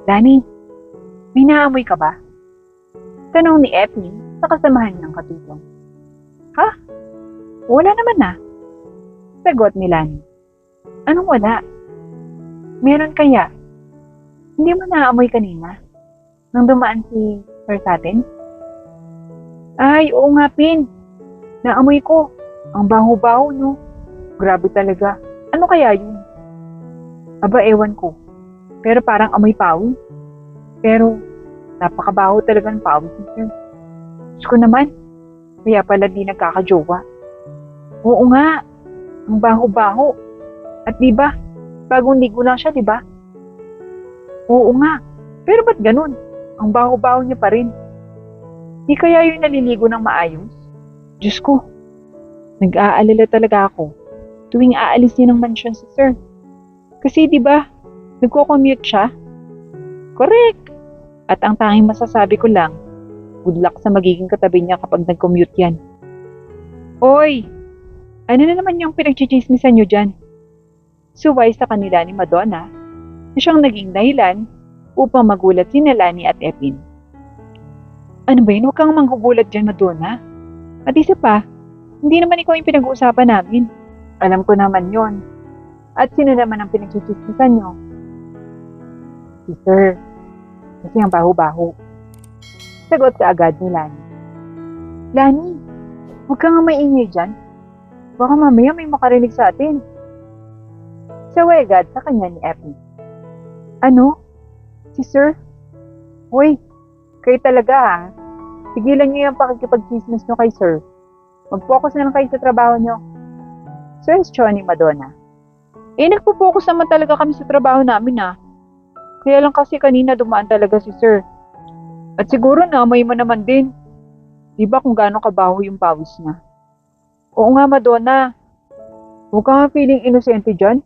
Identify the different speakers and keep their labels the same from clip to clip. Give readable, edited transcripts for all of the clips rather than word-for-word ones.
Speaker 1: Dani, may naamoy ka ba? Tanong ni Epi sa kasamahan ng katulong. Ha? Wala naman na. Sagot ni Lani. Anong wala? Meron kaya? Hindi mo naamoy kanina? Nang dumaan si Sir sa atin? Ay, oo nga, Pin. Naamoy ko. Ang baho-baho, no? Grabe talaga. Ano kaya yun? Aba, ewan ko. Pero parang amoy pawis. Pero, napakabaho talaga ng pawis ni Sir. Diyos ko naman. Kaya pala di nagkakajowa. Oo nga. Ang baho-baho. At di ba? Bagong ligo lang siya, di ba? Oo nga. Pero ba't ganun? Ang baho-baho niya pa rin. Di kaya yung naliligo ng maayos? Diyos ko. Nag-aalala talaga ako tuwing aalis niya ng mansyon si Sir. Kasi di ba, nagko-commute siya? Correct! At ang tanging masasabi ko lang, good luck sa magiging katabi niya kapag nag-commute yan. Oy! Ano na naman yung pinagchichismisan niyo dyan? Suway sa kanila ni Madonna na siyang naging dahilan upang magulat sina Lani at Epin. Ano ba yun? Huwag kang manggugulat dyan, Madonna. At isa pa, hindi naman ikaw yung pinag-uusapan namin. Alam ko naman yon. At sino naman ang pinagchichismisan niyo? Si Sir. Kasi ang baho-baho. Sagot ka agad ni Lani. Lani, huwag ka nga maingay dyan. Baka mamaya may makarinig sa atin. Saway agad sa kanya ni Epi. Ano? Si Sir? Uy, kayo talaga ha. Sigilan niyo yung pakikipag-chismis niyo kay Sir. Mag-focus na lang kayo sa trabaho niyo. Suwestyon ni Madonna. Nagpo-focus naman talaga kami sa trabaho namin ah. Kaya lang kasi kanina dumaan talaga si Sir. At siguro naamoy mo naman din. Di ba kung gaano kabaho yung pawis niya? Oo nga, Madonna. Huwag ka nga feeling inosente dyan.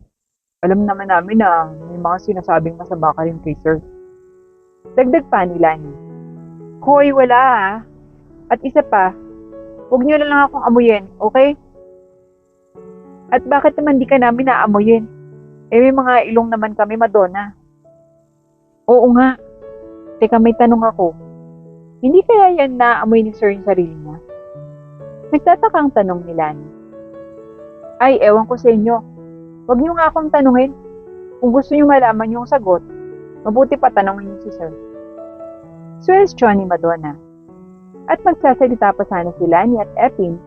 Speaker 1: Alam naman namin na may mga sinasabing masama ka rin kay Sir. Dagdag pa ni Lani. Hoy, wala ah. At isa pa, huwag niyo na lang akong amuyin, okay? At bakit naman di ka namin naamuyin? May mga ilong naman kami, Madonna. Oo nga. Teka, may tanong ako. Hindi kaya yan naamoy ni Sir yung sarili niya? Nagtatakang tanong ni Lani. Ay, ewan ko sa inyo. Huwag niyo nga akong tanungin. Kung gusto niyo malaman yung sagot, mabuti pa tanongin niyo si Sir. Suwestyon ni Madonna. At magsasalita pa sana si Lani at Epin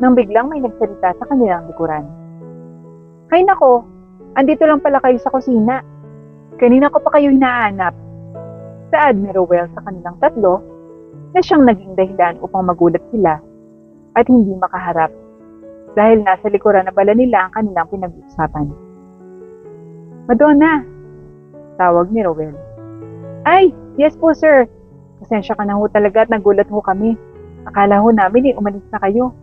Speaker 1: nang biglang may nagsalita sa kanilang likuran. Hay nako, andito lang pala kayo sa kusina. Kanina ko pa kayo hinahanap. Saad ni Rowell sa kanilang tatlo na siyang naging dahilan upang magulat sila at hindi makaharap dahil nasa likuran na pala nila ang kanilang pinag-uusapan. Madonna, tawag ni Rowell. Ay, yes po sir. Pasensya ka na ho talaga at nagulat ho kami. Akala ho namin umalis na kayo.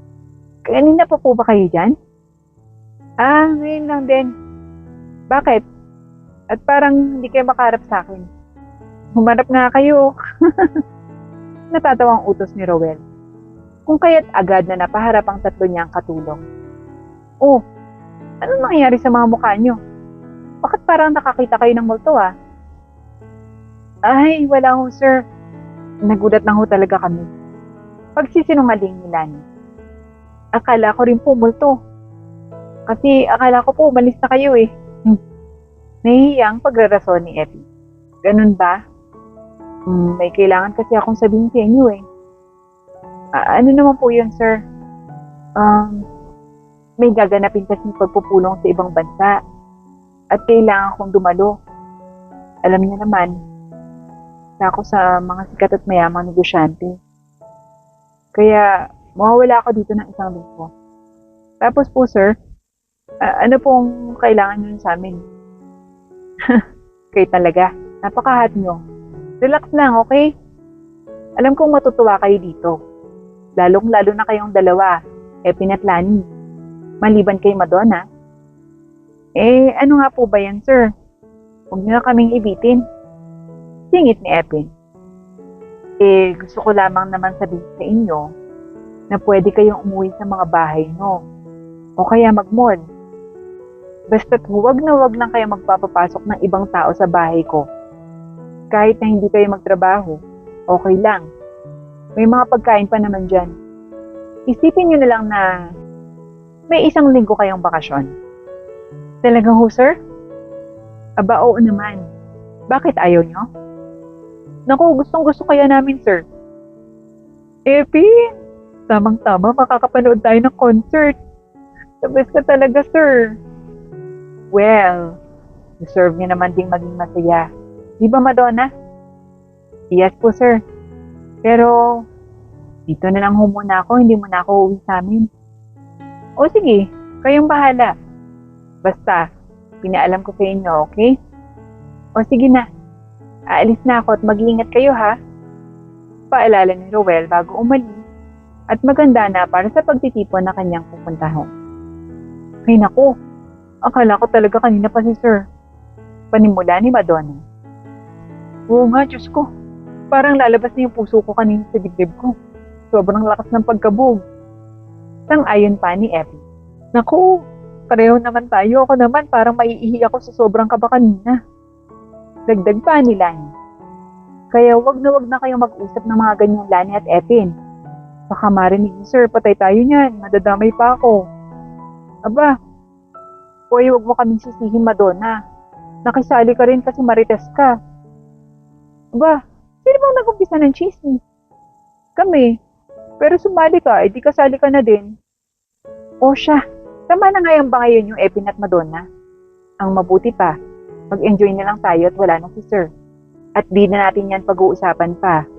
Speaker 1: Kanina pa po ba kayo dyan? Ngayon lang din. Bakit? At parang hindi kayo makaharap sa akin. Humarap nga kayo. Natatawang utos ni Rowell. Kung kaya't agad na napaharap ang tatlo niyang katulong. Oh, anong nangyayari sa mga mukha niyo? Bakit parang nakakita kayo ng multo ah? Ay, wala ho sir. Nagulat lang ho talaga kami. Pagsisinungaling ni Lani. Akala ko rin po multo. Kasi akala ko po umalis na kayo eh. Nahihiyang pagrarason ni Effie. Ganun ba? May kailangan kasi akong sabihin sa inyo eh. Ano naman po yun, sir? May gaganapin kasi pagpupulong sa ibang bansa. At kailangan kong dumalo. Alam niyo naman, ako sa mga sikat at mayamang negosyante. Kaya, mawawala ako dito ng isang linggo. Tapos po, sir, ano pong kailangan niyo sa amin? Kayo talaga. Napakahat niyo. Relax lang, okay? Alam kong matutuwa kayo dito. Lalong-lalo na kayong dalawa, Epin at Lani. Maliban kay Madonna. Ano nga po ba yan, sir? Huwag niyo na kaming ibitin. Singit ni Epin. Gusto ko lamang naman sabihin sa inyo na pwede kayong umuwi sa mga bahay nyo. O kaya mag-mall. Basta't huwag na huwag lang kayo magpapapasok ng ibang tao sa bahay ko. Kahit na hindi kayo magtrabaho, okay lang. May mga pagkain pa naman dyan. Isipin nyo na lang na may 1 linggo kayong bakasyon. Talagang ho, sir? Aba, oo naman. Bakit ayaw nyo? Naku, gustong-gusto kaya namin, sir. Epi, tamang-tama, makakapanood tayo ng concert. The best ka talaga, sir. Well, deserve niya naman ding maging masaya. Di ba, Madonna? Yes po, sir. Pero, dito na lang ho muna ako, hindi mo na ako uuwi sa amin. O sige, kayong bahala. Basta, pinaalam ko sa inyo, okay? O sige na, aalis na ako at mag-iingat kayo ha. Paalala ni Roel bago umalis at maganda na para sa pagtitipon na kanyang pupuntahan. Ay naku, akala ko talaga kanina pa si Sir. Panimula ni Madonna. Oo nga, Diyos ko. Parang lalabas na yung puso ko kanina sa dibdib ko. Sobrang lakas ng pagkabog. Sang-ayon pa ni Effie. Naku, pareho naman tayo. Ako naman parang maiihi ako sa sobrang kaba kanina. Dagdag pa ni Lani. Kaya wag na kayong mag-usap ng mga ganyang Lani at Effie. Baka marinig ni Sir, patay tayo niyan. Madadamay pa ako. Aba, hoy, wag mo kaming sisihin, Madonna. Nakisali ka rin kasi marites ka. Aba, sino bang nag-umpisa ng chismis? Kami. Pero sumali ka, edi kasali ka na din. O siya, tama na nga ba ngayon yung Epin at Madonna? Ang mabuti pa, mag-enjoy na lang tayo at wala na si Sir. At di na natin yan pag-uusapan pa.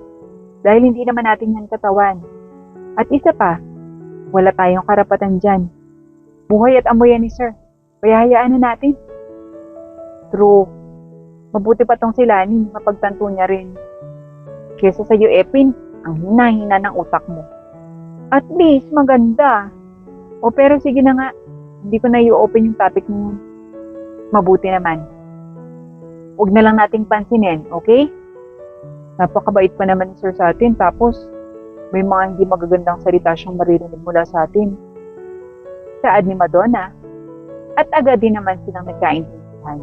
Speaker 1: Dahil hindi naman natin yan katawan. At isa pa, wala tayong karapatan dyan. Buhay at amoy yan ni Sir. Kaya hayaan na natin. True. Mabuti pa tong si Lani, mapagtanto niya rin. Kesa sa'yo, Epin, ang hina-hina ng utak mo. At least, maganda. O pero sige na nga, hindi ko na i-open yung topic mo. Mabuti naman. Huwag na lang nating pansinin, okay? Napakabait pa naman ni Sir sa atin, tapos may mga hindi magagandang salita siyang maririnig mula sa atin. Saad ni Madonna, at agad din naman silang nagkaintindihan.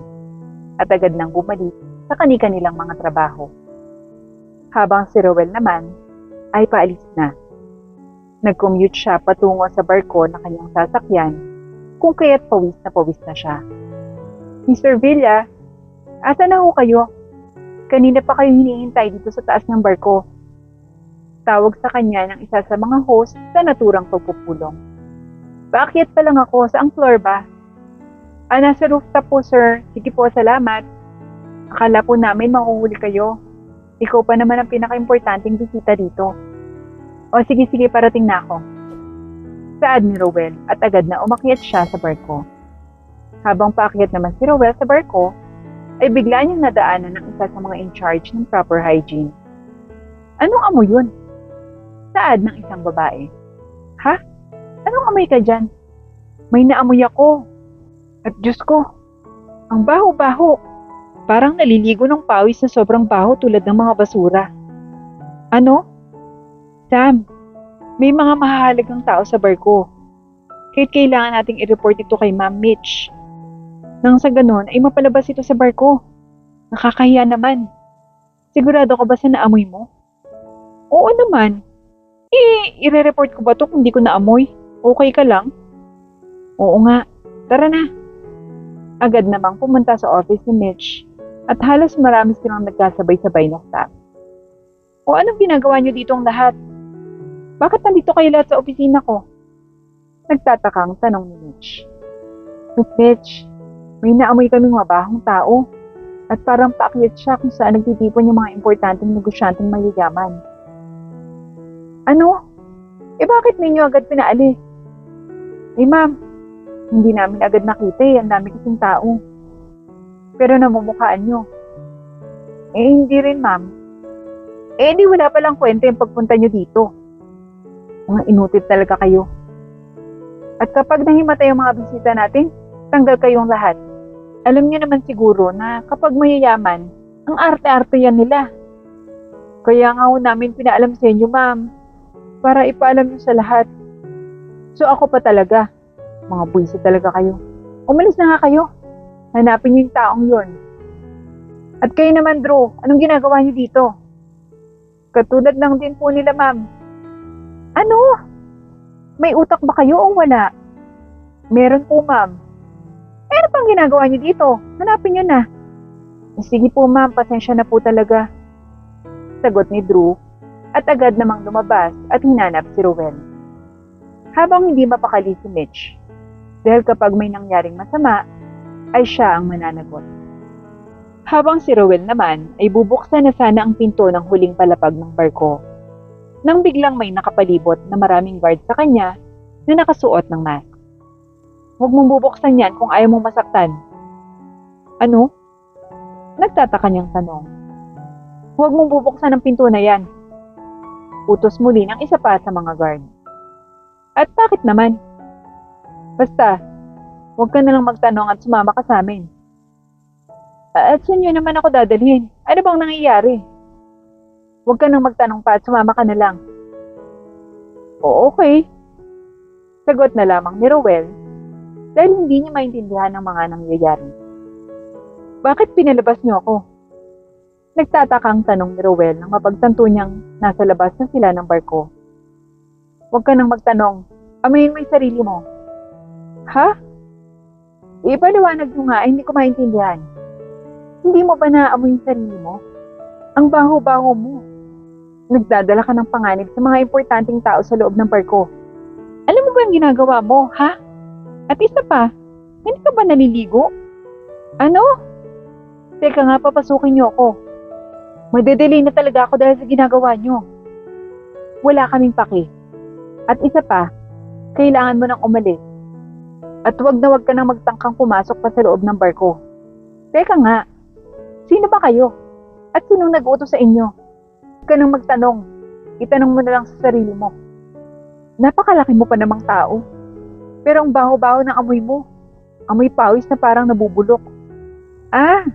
Speaker 1: At agad nang bumalik sa kani-kanilang mga trabaho. Habang si Roel naman ay paalis na. Nag-commute siya patungo sa barko na kanyang sasakyan kung kaya't pawis na siya. Mr. Villa, asa na ho kayo? Kanina pa kayo hinihintay dito sa taas ng barko. Tawag sa kanya ng isa sa mga host sa naturang pagpupulong. Paakyat pa lang ako, saang floor ba? Nasa rooftop po, sir. Sige po, salamat. Akala po namin mahuhuli kayo. Ikaw pa naman ang pinaka-importanting bisita dito. O sige, parating na ako. Saad ni Roel at agad na umakyat siya sa barko. Habang paakyat naman si Roel sa barko, ay bigla niyang nadaanan ng isa sa mga in-charge ng proper hygiene. Anong amoy yun? Saad ng isang babae. Ha? Anong amoy ka dyan? May naamoy ako. At Diyos ko, ang baho-baho. Parang naliligo ng pawis na sobrang baho tulad ng mga basura. Ano? Sam, may mga mahahalagang tao sa barko. Kahit kailangan nating i-report ito kay Ma'am Mitch. Nang sa ganun ay mapalabas ito sa barko. Nakakahiya naman. Sigurado ka ba sa naamoy mo? Oo naman. I-re-report ko ba ito kung di ko naamoy? Okay ka lang? Oo nga. Tara na. Agad namang pumunta sa office ni Mitch at halos marami silang nagkasabay-sabay na staff. O anong ginagawa niyo dito ang lahat? Bakit nandito kayo lahat sa opisina ko? Nagtatakang tanong ni Mitch. Miss Mitch, may naamoy kaming mabahong tao at parang paakyat siya kung saan nagtitipon yung mga importanteng negosyanteng mayayaman. Ano? Bakit ninyo agad pinaalis? Ma'am, hindi namin agad nakita ang dami kasing tao. Pero namumukhaan nyo. Hindi rin, ma'am. Di wala palang kwenta yung pagpunta nyo dito. Mga inutil talaga kayo. At kapag nahimatay ang mga bisita natin, tanggal kayong lahat. Alam nyo naman siguro na kapag mayayaman, ang arte-arte yan nila. Kaya nga ho namin pinaalam sa inyo, ma'am, para ipaalam nyo sa lahat. So ako pa talaga. Mga buwisit talaga kayo. Umalis na nga kayo. Hanapin niyo yung taong yun. At kayo naman, Drew, anong ginagawa niyo dito? Katulad lang din po nila, ma'am. Ano? May utak ba kayo o wala? Meron po, ma'am. Ano pang ginagawa niyo dito? Hanapin niyo na. Sige po, ma'am, pasensya na po talaga. Sagot ni Drew at agad namang lumabas at hinanap si Rowell. Habang hindi mapakali si Mitch, dahil kapag may nangyaring masama, ay siya ang mananagot. Habang si Rowell naman ay bubuksan na sana ang pinto ng huling palapag ng barko, nang biglang may nakapalibot na maraming guard sa kanya na nakasuot ng mask. Huwag mong bubuksan yan kung ayaw mong masaktan. Ano? Nagtataka niyang tanong. Huwag mong bubuksan ang pinto na yan. Utos muli ng isa pa sa mga guard. At bakit naman? Basta, huwag ka nalang magtanong at sumama ka sa amin. At saan nyo naman ako dadalhin? Ano bang nangyayari? Huwag ka nang magtanong pa at sumama ka na lang. O okay. Sagot na lamang ni Rowell dahil hindi niya maintindihan ang mga nangyayari. Bakit pinalabas niyo ako? Nagtatakang tanong ni Rowell nang mapagtanto niyang nasa labas na sila ng barko. Huwag ka nang magtanong. Amayin mo yung sarili mo. Ha? Ipaliwanag mo nga, hindi ko maintindihan. Hindi mo ba naamoy yung sarili mo? Ang baho-baho mo. Nagdadala ka ng panganib sa mga importanteng tao sa loob ng barko. Alam mo ba ang ginagawa mo, ha? At isa pa, hindi ka ba naliligo? Ano? Teka nga, papasukin niyo ako. Madedelay na talaga ako dahil sa ginagawa niyo. Wala kaming paki. At isa pa, kailangan mo nang umalis. At wag na wag ka nang magtangkang pumasok pa sa loob ng barko. Teka nga, sino ba kayo? At sinong nag-utos sa inyo? Huwag ka nang magtanong. Itanong mo na lang sa sarili mo. Napakalaki mo pa namang tao. Pero ang baho-baho ng amoy mo. Amoy pawis na parang nabubulok. Ah,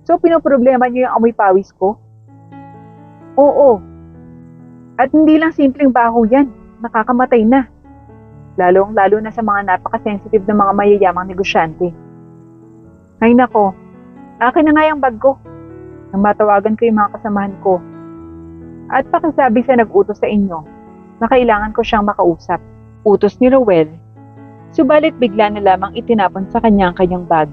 Speaker 1: so pinoproblema niyo yung amoy pawis ko? Oo. At hindi lang simpleng baho yan. Nakakamatay na. Lalong-lalo na sa mga napaka-sensitive na mga mayayamang negosyante. Ay nako, akin na nga yung bag ko. Nang matawagan ko yung mga kasamahan ko. At pakisabi sa nag-utos sa inyo na kailangan ko siyang makausap. Utos ni Rowell. Subalit bigla na lamang itinapon sa kanya ang kanyang bag.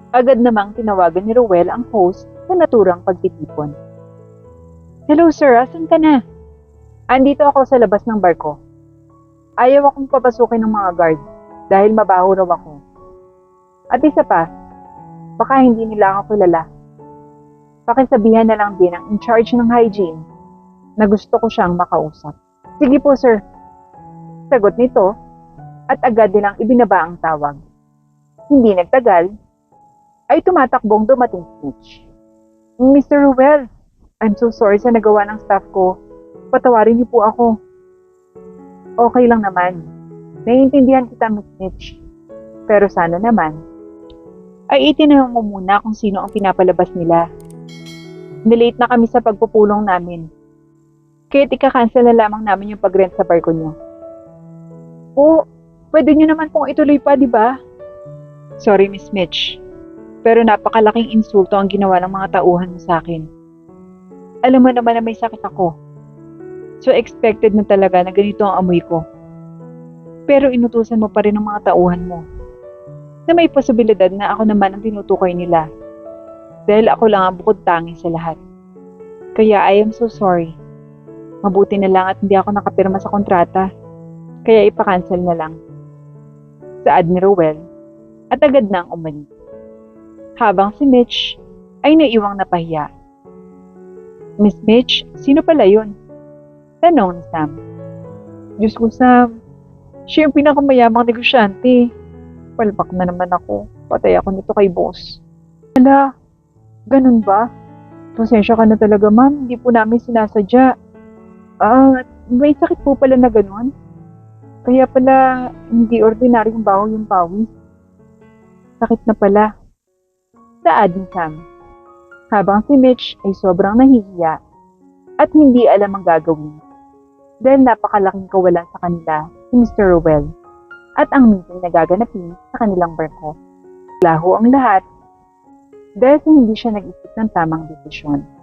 Speaker 1: Agad namang tinawagan ni Rowell ang host na naturang pagtitipon. Hello sir, asan ka na? Andito ako sa labas ng barko. Ayaw akong papasukin ng mga guard dahil mabaho raw ako. At isa pa, baka hindi nila ako kilala. Pakisabihan na lang din ang in charge ng hygiene na gusto ko siyang makausap. Sige po sir. Sagot nito at agad nilang ibinaba ang tawag. Hindi nagtagal, ay tumatakbong dumating si Mitch. Mr. Rowell, I'm so sorry sa nagawa ng staff ko. Patawarin niyo po ako. Okay lang naman. Naiintindihan kita, Miss Mitch. Pero sana naman, ay itinanong mo muna kung sino ang pinapalabas nila. Nilate na kami sa pagpupulong namin. Kaya't ika-cancel na lamang namin yung pag-rent sa barko niyo. Oo, pwede niyo naman pong ituloy pa, di ba? Sorry, Miss Mitch. Pero napakalaking insulto ang ginawa ng mga tauhan mo sa akin. Alam mo naman na may sakit ako. So expected na talaga na ganito ang amoy ko. Pero inutusan mo pa rin ang mga tauhan mo. Na may posibilidad na ako naman ang tinutukoy nila. Dahil ako lang ang bukod tangi sa lahat. Kaya I am so sorry. Mabuti na lang at hindi ako nakapirma sa kontrata. Kaya ipa-cancel na lang. Saad ni Rowell at agad nang umalis. Habang si Mitch ay naiwang napahiya. Miss Mitch, sino pala yun? Tanong ni Sam. Diyos ko, Sam. Siya yung pinakamayamang negosyante. Palpak na naman ako. Patay ako nito kay boss. Ala, ganun ba? Pasensya ka na talaga, ma'am. Hindi po namin sinasadya. May sakit po pala na ganun. Kaya pala, hindi ordinaryong baho yung pawis. Sakit na pala. Saad ni Sam. Habang si Mitch ay sobrang nahihiya at hindi alam ang gagawin. Dahil napakalaking kawalan sa kanila si Mr. Rowell at ang meeting na gaganapin sa kanilang barko. Laho ang lahat dahil sa hindi siya nag-isip ng tamang desisyon.